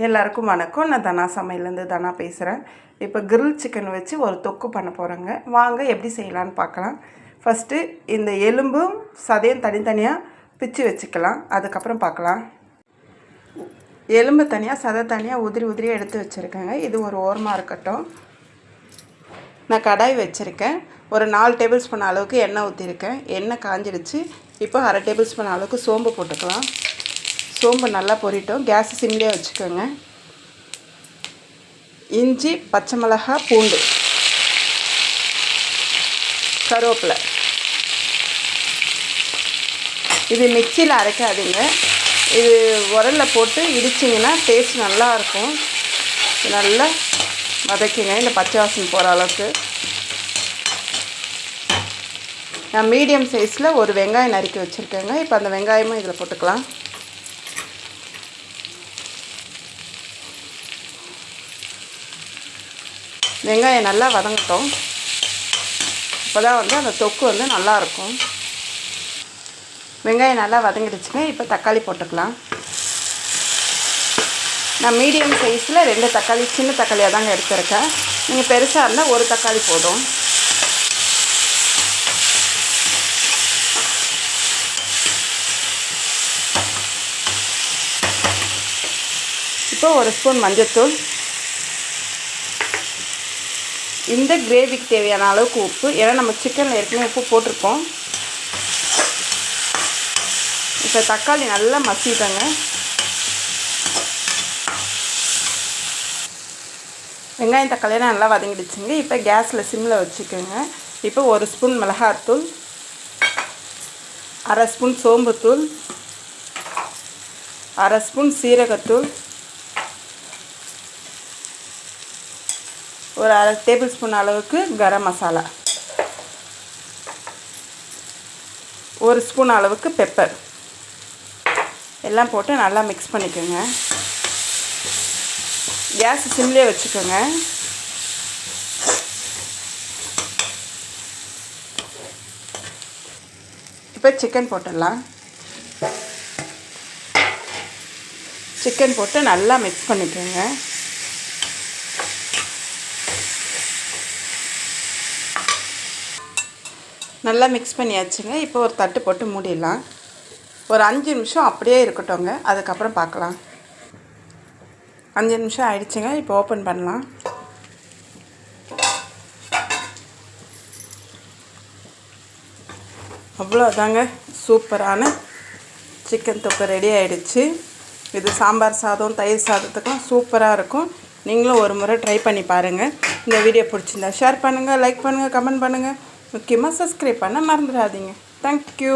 எல்லாருக்கும் வணக்கம். நான் தனா சமையலேருந்து தனா பேசுகிறேன். இப்போ கிரில் சிக்கன் வச்சு ஒரு தொக்கு பண்ண போகிறேங்க. வாங்க எப்படி செய்யலான்னு பார்க்கலாம். ஃபஸ்ட்டு இந்த எலும்பும் சதையும் தனித்தனியாக பிச்சு வச்சுக்கலாம். அதுக்கப்புறம் பார்க்கலாம். எலும்பு தனியாக சதை தனியாக உதிரியாக எடுத்து வச்சுருக்கேங்க. இது ஒரு ஓரமாக இருக்கட்டும். நான் கடாய் வச்சுருக்கேன். ஒரு 4 டேபிள் ஸ்பூன் அளவுக்கு எண்ணெய் ஊற்றிருக்கேன். எண்ணெய் காஞ்சிடுச்சு. இப்போ 1/2 டேபிள் ஸ்பூன் அளவுக்கு சோம்பு போட்டுக்கலாம். சோம்பு நல்லா பொரிட்டோம். கேஸ் சிம்லேயே வச்சுக்கோங்க. இஞ்சி, பச்சை மிளகாய், பூண்டு, கருவேப்பிலை. இது மிக்சியில் அரைக்காதீங்க. இது உரலில் போட்டு இடிச்சிங்கன்னா டேஸ்ட் நல்லாயிருக்கும். நல்லா வதக்கிங்க இந்த பச்சை வாசனை போகிற அளவுக்கு. நான் மீடியம் சைஸில் ஒரு வெங்காயம் நறுக்கி வச்சுருக்கேங்க. இப்போ அந்த வெங்காயமும் இதில் போட்டுக்கலாம். வெங்காயம் நல்லா வதங்கட்டும். இப்போ தான் அந்த தொக்கு நல்லாயிருக்கும். வெங்காயம் நல்லா வதங்கிடுச்சுங்க. இப்போ தக்காளி போட்டுக்கலாம். நான் மீடியம் சைஸில் 2 தக்காளி, சின்ன தக்காளியாக தாங்க எடுத்துருக்கேன். நீங்கள் பெருசாக இருந்தால் ஒரு தக்காளி போதும். இப்போ 1 ஸ்பூன் மஞ்சள்தூள், இந்த கிரேவிக்கு தேவையான அளவுக்கு உப்பு. ஏன்னா நம்ம சிக்கனில் ஏற்கனவே உப்பு போட்டிருக்கோம். இப்போ தக்காளி நல்லா மசிட்டாங்க. வெங்காயம் தக்காளியெல்லாம் நல்லா வதங்கிடுச்சுங்க. இப்போ கேஸில் சிம்மில் வச்சுக்கோங்க. இப்போ 1 ஸ்பூன் மிளகாத்தூள், 1/2 ஸ்பூன் சோம்புத்தூள், 1/2 ஸ்பூன் சீரகத்தூள், ஒரு 1/2 டேபிள் ஸ்பூன் அளவுக்கு கரம் மசாலா, 1 ஸ்பூன் அளவுக்கு பெப்பர் எல்லாம் போட்டு நல்லா மிக்ஸ் பண்ணிக்கோங்க. கேஸ் சிம்லேயே வச்சுக்கோங்க. இப்போ சிக்கன் போட்டுடலாம். சிக்கன் போட்டு நல்லா மிக்ஸ் பண்ணிக்கோங்க. நல்லா மிக்ஸ் பண்ணியாச்சுங்க. இப்போ ஒரு தட்டு போட்டு மூடிடலாம். ஒரு 5 நிமிஷம் அப்படியே இருக்கட்டும்ங்க. அதுக்கப்புறம் பார்க்கலாம். 5 நிமிஷம் ஆயிடுச்சுங்க. இப்போ ஓப்பன் பண்ணலாம். அவ்வளோதாங்க, சூப்பரான சிக்கன் தொக்கு ரெடி ஆகிடுச்சு. இது சாம்பார் சாதம், தயிர் சாதத்துக்கெலாம் சூப்பராக இருக்கும். நீங்களும் ஒரு முறை ட்ரை பண்ணி பாருங்கள். இந்த வீடியோ பிடிச்சிருந்தா ஷேர் பண்ணுங்கள், லைக் பண்ணுங்கள், கமெண்ட் பண்ணுங்கள். முக்கியமாக சப்ஸ்கிரைப் பண்ண மறந்துடாதீங்க. தேங்க்யூ.